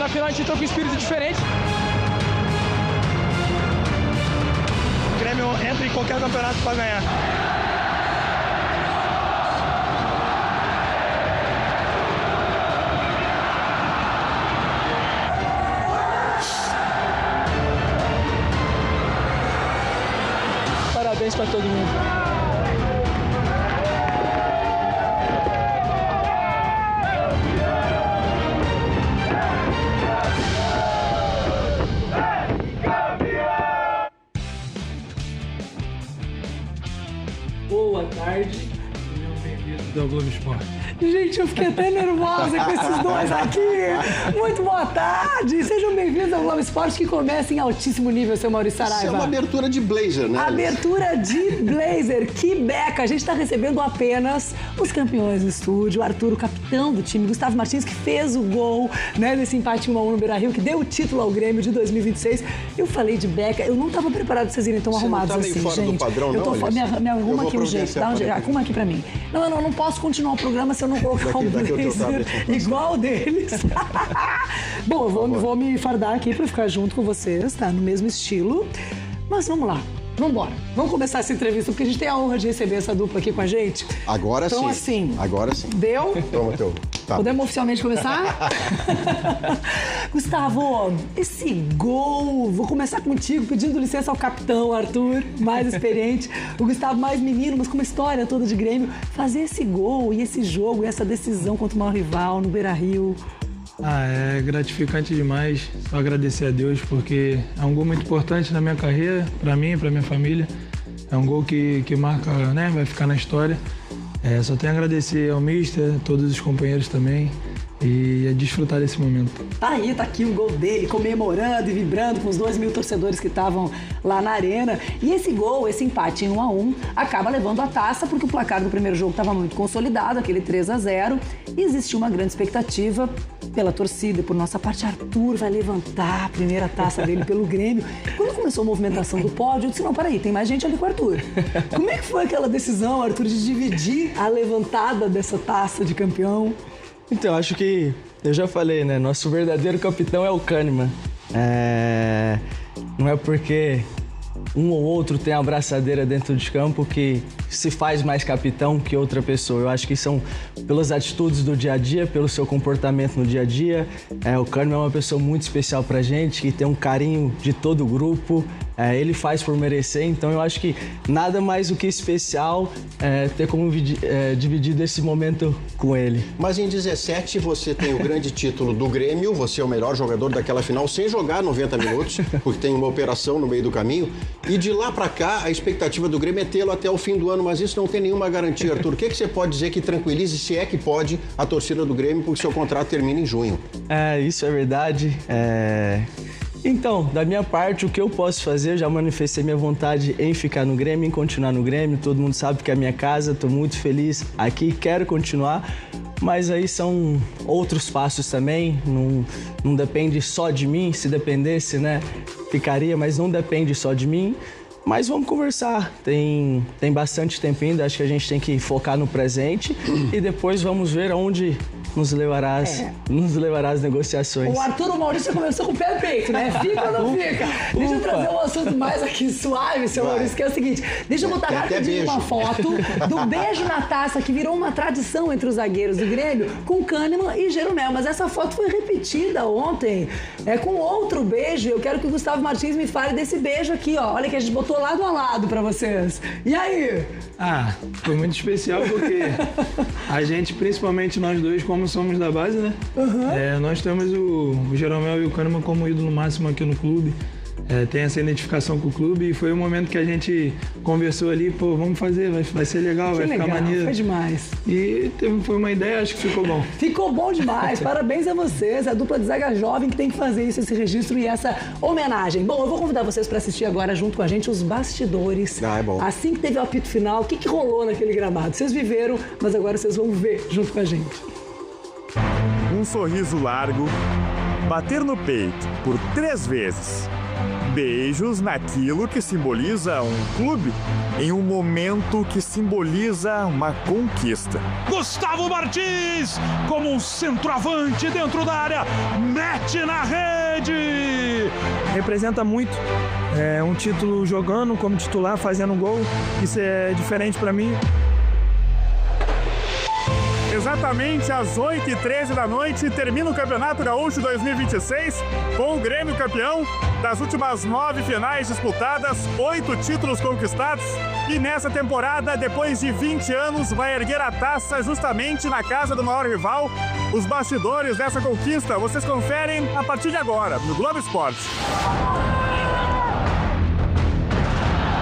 na final a gente entrou com um espírito diferente. O Grêmio entra em qualquer campeonato para ganhar. Parabéns para todo mundo. Boa tarde. Do Globo Esporte. Gente, eu fiquei até nervosa com esses dois aqui. Muito boa tarde. Sejam bem-vindos ao Globo Esporte, que começa em altíssimo nível, seu Maurício Saraiva. Isso é uma abertura de blazer, né? Abertura de blazer. Que beca. A gente está recebendo apenas os campeões do estúdio. O Arthur, o capitão do time. Gustavo Martins, que fez o gol, né, desse empate 1-1 no Beira-Rio, que deu o título ao Grêmio de 2026. Eu falei de beca. Eu não estava preparado pra vocês irem tão arrumados não tá assim, fora gente. Do padrão, eu tô não, me arruma aqui um jeito. Dá um jeito. Arruma aqui pra mim. Não posso continuar o programa se eu não colocar um blazer igual o deles. Bom, eu vou me fardar aqui pra ficar junto com vocês, tá? No mesmo estilo. Mas vamos lá. Vamos embora. Vamos começar essa entrevista, porque a gente tem a honra de receber essa dupla aqui com a gente. Agora então, sim. Assim, agora sim. Deu? Toma teu. Tá. Podemos oficialmente começar? Gustavo, esse gol... Vou começar contigo, pedindo licença ao capitão Arthur, mais experiente. O Gustavo mais menino, mas com uma história toda de Grêmio. Fazer esse gol e esse jogo, e essa decisão contra o maior rival no Beira-Rio... É gratificante demais, só agradecer a Deus, porque é um gol muito importante na minha carreira, para mim e para minha família. É um gol que marca, né, vai ficar na história. Só tenho a agradecer ao mister, a todos os companheiros também, e a desfrutar desse momento. Tá aqui o gol dele, comemorando e vibrando com os 2.000 torcedores que estavam lá na arena. E esse gol, esse empate em 1-1, acaba levando a taça, porque o placar do primeiro jogo estava muito consolidado, aquele 3-0, e existia uma grande expectativa pela torcida, por nossa parte. Arthur vai levantar a primeira taça dele pelo Grêmio. Quando começou a movimentação do pódio, eu disse, não, peraí, tem mais gente ali com o Arthur. Como é que foi aquela decisão, Arthur, de dividir a levantada dessa taça de campeão? Então, acho que eu já falei, né? Nosso verdadeiro capitão é o Kahneman. Não é porque um ou outro tem a abraçadeira dentro de campo que se faz mais capitão que outra pessoa. Eu acho que são pelas atitudes do dia a dia, pelo seu comportamento no dia a dia. O Kahneman é uma pessoa muito especial pra gente, que tem um carinho de todo o grupo. Ele faz por merecer, então eu acho que nada mais do que especial ter como dividido esse momento com ele. Mas em 17 você tem o grande título do Grêmio, você é o melhor jogador daquela final sem jogar 90 minutos, porque tem uma operação no meio do caminho. E de lá pra cá, a expectativa do Grêmio é tê-lo até o fim do ano, mas isso não tem nenhuma garantia, Arthur. O que você pode dizer que tranquilize, se é que pode, a torcida do Grêmio, porque seu contrato termina em junho? Isso é verdade. Então, da minha parte, o que eu posso fazer, eu já manifestei minha vontade em ficar no Grêmio, em continuar no Grêmio. Todo mundo sabe que é a minha casa, estou muito feliz aqui, quero continuar. Mas aí são outros passos também, não depende só de mim. Se dependesse, né, ficaria, mas não depende só de mim. Mas vamos conversar, tem bastante tempo ainda, acho que a gente tem que focar no presente e depois vamos ver aonde nos levará as negociações. O Arthur, o Maurício começou com o pé no peito, né? Fica ou não fica? Deixa eu trazer um assunto mais aqui suave, seu Maurício, que é o seguinte, deixa eu botar rapidinho uma foto do beijo na taça, que virou uma tradição entre os zagueiros do Grêmio, com Kahneman e Jeromel, mas essa foto foi repetida ontem, com outro beijo. Eu quero que o Gustavo Martins me fale desse beijo aqui, ó. Olha que a gente botou lado a lado pra vocês. E aí? Foi muito especial porque a gente, principalmente nós dois, como somos da base, né? Nós temos o Jeromel e o Kahneman como ídolo máximo aqui no clube. Tem essa identificação com o clube e foi um momento que a gente conversou ali, pô, vamos fazer, vai ser legal, vai ficar maneiro. Foi demais. E foi uma ideia, acho que ficou bom. Ficou bom demais, parabéns a vocês, a dupla de zaga jovem que tem que fazer isso, esse registro e essa homenagem. Bom, eu vou convidar vocês para assistir agora junto com a gente os bastidores. É bom. Assim que teve o apito final, o que rolou naquele gramado? Vocês viveram, mas agora vocês vão ver junto com a gente. Um sorriso largo, bater no peito por 3 vezes. beijos naquilo que simboliza um clube, em um momento que simboliza uma conquista. Gustavo Martins, como um centroavante dentro da área, mete na rede! Representa muito. É um título jogando como titular, fazendo gol. Isso é diferente para mim. Exatamente às 8h13 da noite, termina o Campeonato Gaúcho 2026, com o Grêmio campeão. Das últimas 9 finais disputadas, 8 títulos conquistados. E nessa temporada, depois de 20 anos, vai erguer a taça justamente na casa do maior rival. Os bastidores dessa conquista, vocês conferem a partir de agora, no Globo Esporte.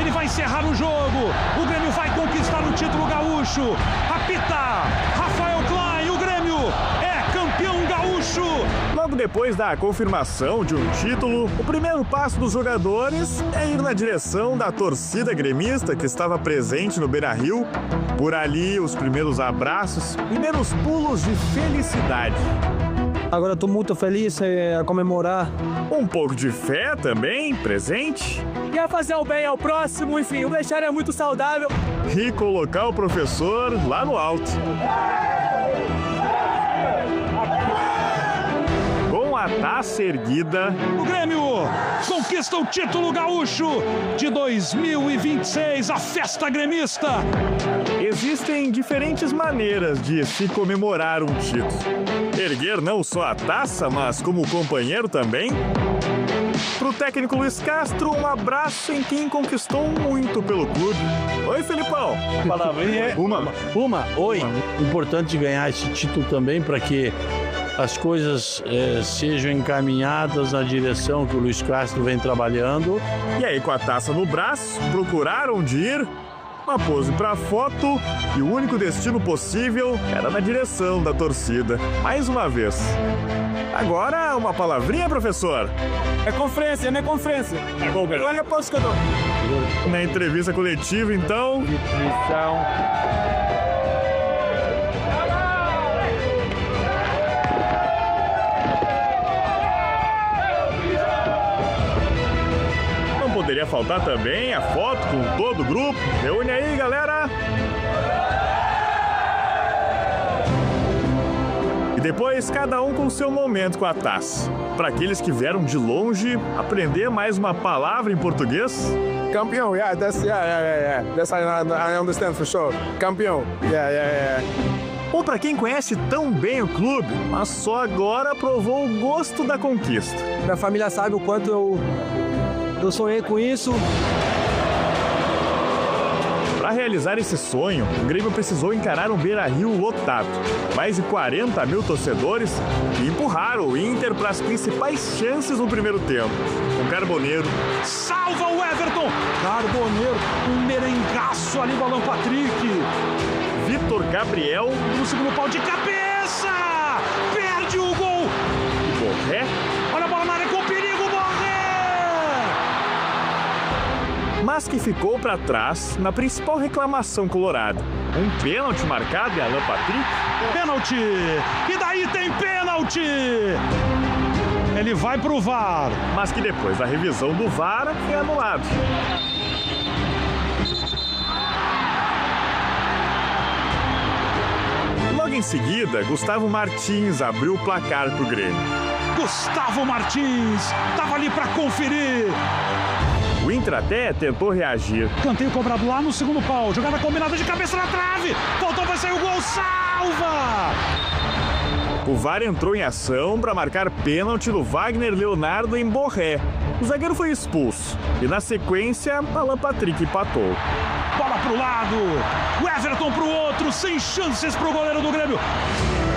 Ele vai encerrar o jogo. O Grêmio vai conquistar o título gaúcho. Apita Rafael Klein. O Grêmio é campeão gaúcho. Logo depois da confirmação de um título, o primeiro passo dos jogadores é ir na direção da torcida gremista que estava presente no Beira-Rio. Por ali, os primeiros abraços, primeiros pulos de felicidade. Agora estou muito feliz a comemorar. Um pouco de fé também, presente. E a fazer o bem ao próximo, enfim, o vestiário é muito saudável. E colocar o professor lá no alto. Com a taça erguida, O Grêmio conquista o título gaúcho de 2026, a festa gremista. existem diferentes maneiras de se comemorar um título. Erguer não só a taça, mas como companheiro também. Pro técnico Luiz Castro, um abraço em quem conquistou muito pelo clube. Oi, Felipão. A palavrinha é oi. Importante ganhar esse título também para que as coisas sejam encaminhadas na direção que o Luiz Castro vem trabalhando. E aí, com a taça no braço, procuraram onde ir. Uma pose para foto e o único destino possível era na direção da torcida. Mais uma vez. Agora, uma palavrinha, professor. É conferência, não é conferência. É bom, cara. Olha a pose que eu dou. Na entrevista coletiva, então... Poderia faltar também a foto com todo o grupo. Reúne aí, galera! E depois, cada um com seu momento com a taça. Para aqueles que vieram de longe, aprender mais uma palavra em português. Campeão, that's I understand for sure. Campeão, Ou para quem conhece tão bem o clube, mas só agora provou o gosto da conquista. Minha família sabe o quanto eu sonhei com isso. Para realizar esse sonho, o Grêmio precisou encarar um Beira-Rio lotado. Mais de 40 mil torcedores que empurraram o Inter para as principais chances no primeiro tempo. O Carboneiro Salva o Everton! Carboneiro, um merengaço ali do Alan Patrick. Vitor Gabriel No segundo pau de cabeça! Perde o gol! e Borré, Olha a bola na área com perigo, Borré! mas que ficou para trás na principal reclamação colorada. Um pênalti marcado em Alan Patrick. Pênalti! E daí tem pênalti! Ele vai pro VAR. Mas que depois da revisão do VAR foi anulado. Logo em seguida, Gustavo Martins abriu o placar pro Grêmio. Gustavo Martins tava ali pra conferir. O Inter até tentou reagir, Canteio cobrado lá no segundo pau. Jogada combinada de cabeça na trave. Faltou, vai sair o gol. Salva! o VAR entrou em ação para marcar pênalti do Wagner Leonardo em Borré. O zagueiro foi expulso e, na sequência, Alan Patrick empatou. Bola pro lado. O Everton pro outro. Sem chances pro goleiro do Grêmio.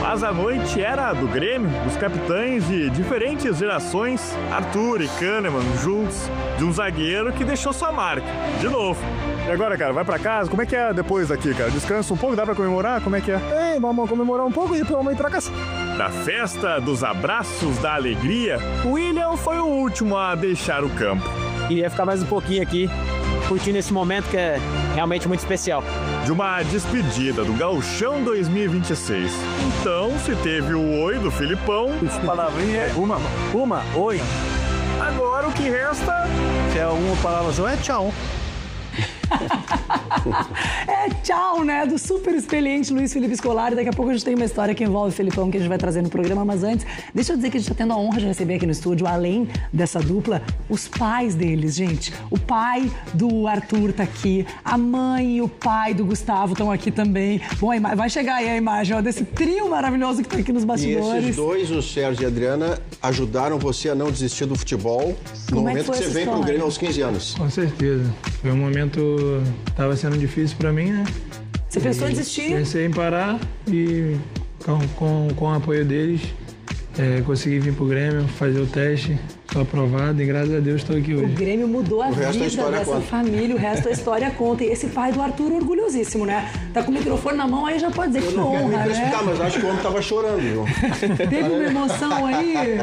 Mas a noite era do Grêmio, dos capitães de diferentes gerações, Arthur e Kahneman juntos, de um zagueiro que deixou sua marca, de novo. E agora, cara, vai pra casa? Como é que é depois daqui, cara? Descansa um pouco? Dá pra comemorar? Como é que é? vamos comemorar um pouco e depois vamos ir pra casa. Da festa, dos abraços, da alegria, o William foi o último a deixar o campo. Iria ficar mais um pouquinho aqui, curtindo esse momento que é realmente muito especial. De uma despedida do Gauchão 2026. Então, se teve o oi do Filipão, A palavrinha é Oi. agora o que resta... Se é uma palavra só, é tchau. É tchau, né? Do super experiente Luiz Felipe Scolari. Daqui a pouco a gente tem uma história que envolve o Felipão que a gente vai trazer no programa. Mas antes, deixa eu dizer que a gente está tendo a honra de receber aqui no estúdio, além dessa dupla, os pais deles, gente. O pai do Arthur tá aqui, a mãe e o pai do Gustavo estão aqui também. Bom, vai chegar aí a imagem, ó, desse trio maravilhoso que tá aqui nos E bastidores. esses dois, o Sérgio e a Adriana, ajudaram você a não desistir do futebol no Como é que momento foi que você essa veio pro história? Grêmio aos 15 anos. Com certeza. Foi um momento... Tava sendo difícil pra mim, né? Você pensou em desistir? Pensei em parar e com o apoio deles, consegui vir pro Grêmio, fazer o teste, sou aprovado e graças a Deus estou aqui O hoje. Grêmio mudou a O resto vida a história dessa conta. família, o resto a história conta. E esse pai do Arthur, orgulhosíssimo, né? Tá com o microfone na mão, aí já pode dizer que Não quero nem honra, precipitar, né? mas acho que o homem tava chorando, viu? Teve uma emoção aí.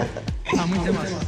Ah, muita emoção.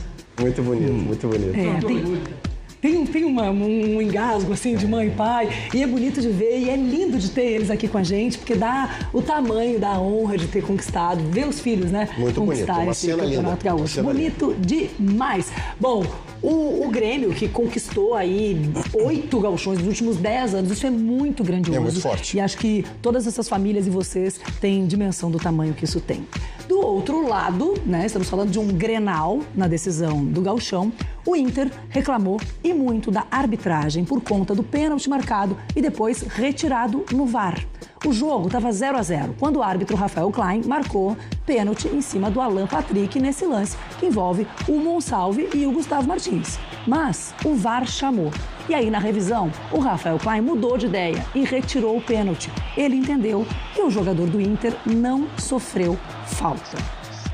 Muito bonito, muito bonito. Tem um engasgo, assim, de mãe e pai, e é bonito de ver, e é lindo de ter eles aqui com a gente, porque dá o tamanho da honra de ter conquistado, ver os filhos, né, Muito conquistar bonito, uma esse cena Campeonato linda, Gaúcho. uma cena Bonito demais. Bom, o Grêmio, que conquistou aí 8 gauchões nos últimos 10 anos, isso é muito grandioso. É muito forte. E acho que todas essas famílias e vocês têm dimensão do tamanho que isso tem. Do outro lado, né, estamos falando de um Grenal na decisão do gauchão, o Inter reclamou e muito da arbitragem por conta do pênalti marcado e depois retirado no VAR. O jogo estava 0-0 quando o árbitro Rafael Klein marcou pênalti em cima do Alan Patrick nesse lance que envolve o Monsalve e o Gustavo Martins. Mas o VAR chamou. E aí, na revisão, o Rafael Klein mudou de ideia e retirou o pênalti. Ele entendeu que o jogador do Inter não sofreu falta.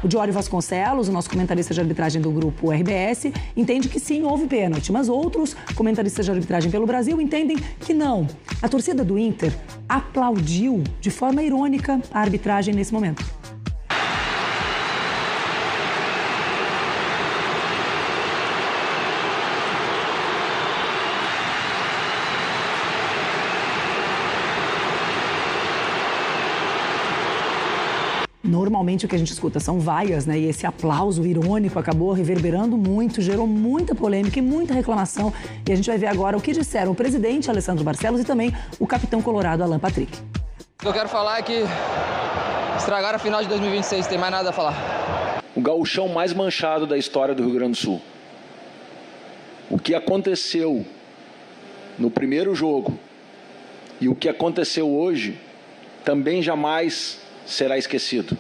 O Diório Vasconcelos, o nosso comentarista de arbitragem do grupo RBS, entende que sim, houve pênalti, mas outros comentaristas de arbitragem pelo Brasil entendem que não. A torcida do Inter aplaudiu de forma irônica a arbitragem nesse momento. Normalmente o que a gente escuta são vaias, né? E esse aplauso irônico acabou reverberando muito, gerou muita polêmica e muita reclamação. E a gente vai ver agora o que disseram o presidente Alessandro Barcelos e também o capitão colorado Alan Patrick. O que eu quero falar é que estragaram a final de 2026, tem mais nada a falar. O gauchão mais manchado da história do Rio Grande do Sul. O que aconteceu no primeiro jogo e o que aconteceu hoje também jamais será esquecido.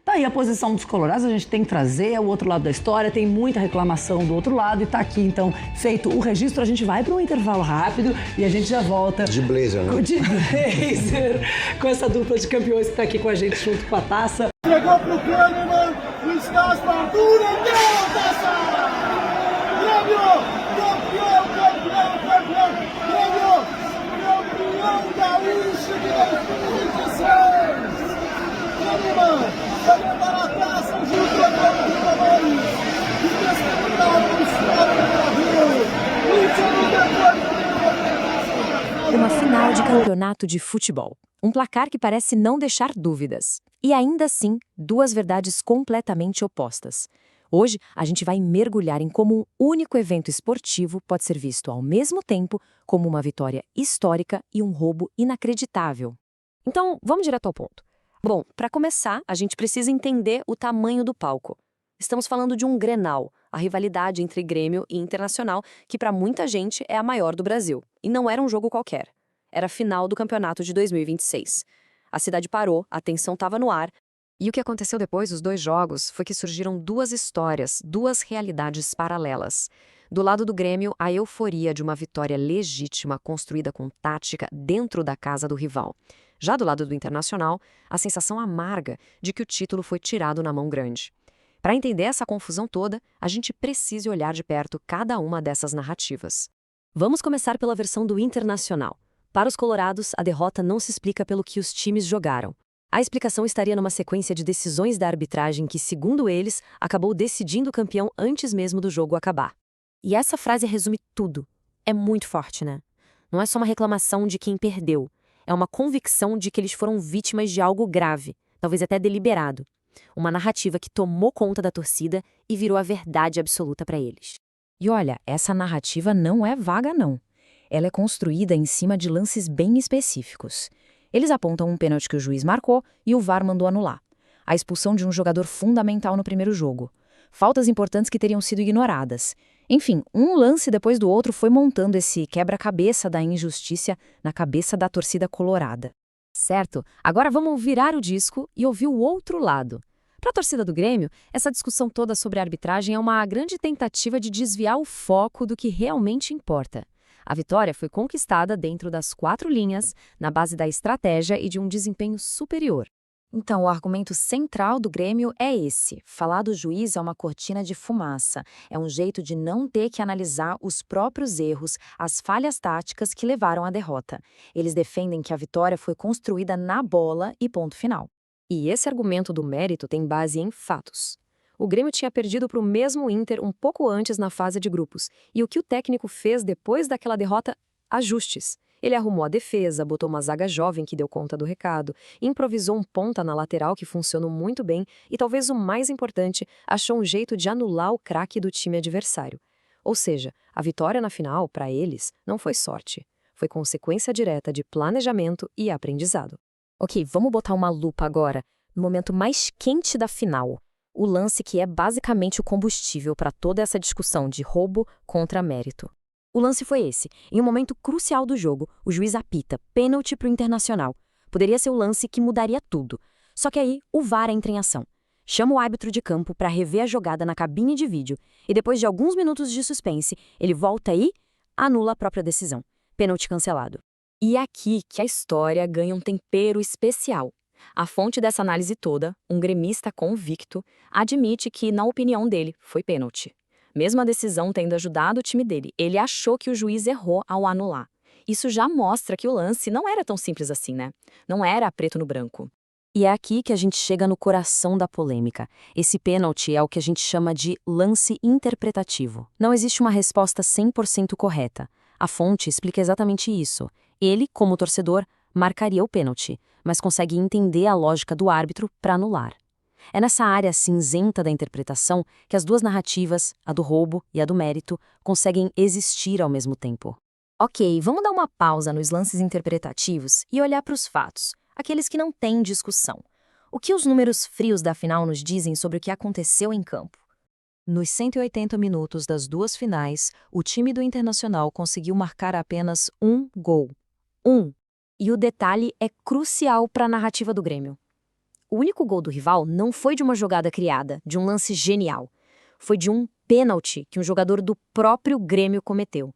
Tá aí a posição dos colorados, a gente tem que trazer o outro lado da história, tem muita reclamação do outro lado e tá aqui, então, feito o registro, a gente vai para um intervalo rápido e a gente já volta. De blazer, né? De blazer, com essa dupla de campeões que tá aqui com a gente junto com a taça. Chegou pro Kahneman, Luiz Castro, Arthur, deu a taça! Grêmio, campeão, campeão, campeão! Grêmio, campeão gaúcho de 2026! Kahneman, vai levar a taça junto ao Grêmio de Tamanho e despertar o estado do Brasil! 20 depois! Uma final de campeonato de futebol. Um placar que parece não deixar dúvidas. E ainda assim, duas verdades completamente opostas. Hoje, a gente vai mergulhar em como um único evento esportivo pode ser visto ao mesmo tempo como uma vitória histórica e um roubo inacreditável. Então, vamos direto ao ponto. Bom, para começar, a gente precisa entender o tamanho do palco. Estamos falando de um Grenal, a rivalidade entre Grêmio e Internacional, que para muita gente é a maior do Brasil. E não era um jogo qualquer. Era a final do campeonato de 2026. A cidade parou, a tensão estava no ar. E o que aconteceu depois dos dois jogos foi que surgiram duas histórias, duas realidades paralelas. Do lado do Grêmio, a euforia de uma vitória legítima construída com tática dentro da casa do rival. Já do lado do Internacional, a sensação amarga de que o título foi tirado na mão grande. Para entender essa confusão toda, a gente precisa olhar de perto cada uma dessas narrativas. Vamos começar pela versão do Internacional. Para os colorados, a derrota não se explica pelo que os times jogaram. A explicação estaria numa sequência de decisões da arbitragem que, segundo eles, acabou decidindo o campeão antes mesmo do jogo acabar. E essa frase resume tudo. É muito forte, né? Não é só uma reclamação de quem perdeu. É uma convicção de que eles foram vítimas de algo grave, talvez até deliberado. Uma narrativa que tomou conta da torcida e virou a verdade absoluta para eles. E olha, essa narrativa não é vaga não. Ela é construída em cima de lances bem específicos. Eles apontam um pênalti que o juiz marcou e o VAR mandou anular. A expulsão de um jogador fundamental no primeiro jogo. Faltas importantes que teriam sido ignoradas. Enfim, um lance depois do outro foi montando esse quebra-cabeça da injustiça na cabeça da torcida colorada. Certo? Agora vamos virar o disco e ouvir o outro lado. Para a torcida do Grêmio, essa discussão toda sobre a arbitragem é uma grande tentativa de desviar o foco do que realmente importa. A vitória foi conquistada dentro das 4 linhas, na base da estratégia e de um desempenho superior. Então, o argumento central do Grêmio é esse. Falar do juiz é uma cortina de fumaça. É um jeito de não ter que analisar os próprios erros, as falhas táticas que levaram à derrota. Eles defendem que a vitória foi construída na bola e ponto final. E esse argumento do mérito tem base em fatos. O Grêmio tinha perdido para o mesmo Inter um pouco antes na fase de grupos. E o que o técnico fez depois daquela derrota? Ajustes. Ele arrumou a defesa, botou uma zaga jovem que deu conta do recado, improvisou um ponta na lateral que funcionou muito bem e, talvez o mais importante, achou um jeito de anular o craque do time adversário. Ou seja, a vitória na final, para eles, não foi sorte. Foi consequência direta de planejamento e aprendizado. Ok, vamos botar uma lupa agora, no momento mais quente da final. O lance que é basicamente o combustível para toda essa discussão de roubo contra mérito. O lance foi esse. Em um momento crucial do jogo, o juiz apita pênalti para o Internacional. Poderia ser o lance que mudaria tudo. Só que aí, o VAR entra em ação. Chama o árbitro de campo para rever a jogada na cabine de vídeo e depois de alguns minutos de suspense, ele volta e anula a própria decisão. Pênalti cancelado. E é aqui que a história ganha um tempero especial. A fonte dessa análise toda, um gremista convicto, admite que, na opinião dele, foi pênalti. Mesmo a decisão tendo ajudado o time dele, ele achou que o juiz errou ao anular. Isso já mostra que o lance não era tão simples assim, né? Não era preto no branco. E é aqui que a gente chega no coração da polêmica. Esse pênalti é o que a gente chama de lance interpretativo. Não existe uma resposta 100% correta. A fonte explica exatamente isso. Ele, como torcedor, marcaria o pênalti, mas consegue entender a lógica do árbitro para anular. É nessa área cinzenta da interpretação que as duas narrativas, a do roubo e a do mérito, conseguem existir ao mesmo tempo. Ok, vamos dar uma pausa nos lances interpretativos e olhar para os fatos, aqueles que não têm discussão. O que os números frios da final nos dizem sobre o que aconteceu em campo? Nos 180 minutos das duas finais, o time do Internacional conseguiu marcar apenas um gol. E o detalhe é crucial para a narrativa do Grêmio. O único gol do rival não foi de uma jogada criada, de um lance genial. Foi de um pênalti que um jogador do próprio Grêmio cometeu.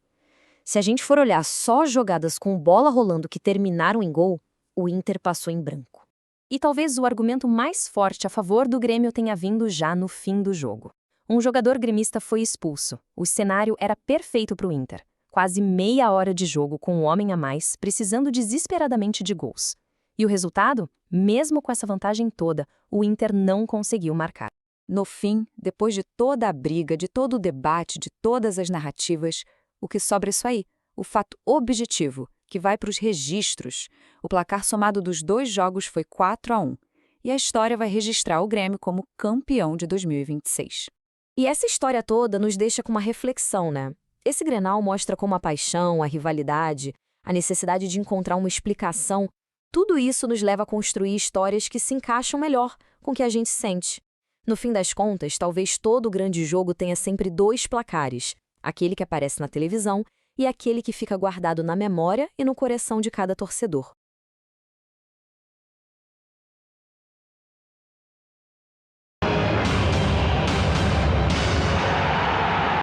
Se a gente for olhar só jogadas com bola rolando que terminaram em gol, o Inter passou em branco. E talvez o argumento mais forte a favor do Grêmio tenha vindo já no fim do jogo. Um jogador gremista foi expulso. O cenário era perfeito para o Inter. Quase meia hora de jogo com um homem a mais, precisando desesperadamente de gols. E o resultado? Mesmo com essa vantagem toda, o Inter não conseguiu marcar. No fim, depois de toda a briga, de todo o debate, de todas as narrativas, o que sobra é isso aí, o fato objetivo, que vai para os registros. O placar somado dos 2 jogos foi 4-1. E a história vai registrar o Grêmio como campeão de 2026. E essa história toda nos deixa com uma reflexão, né? Esse Grenal mostra como a paixão, a rivalidade, a necessidade de encontrar uma explicação, tudo isso nos leva a construir histórias que se encaixam melhor com o que a gente sente. No fim das contas, talvez todo grande jogo tenha sempre 2 placares, aquele que aparece na televisão e aquele que fica guardado na memória e no coração de cada torcedor.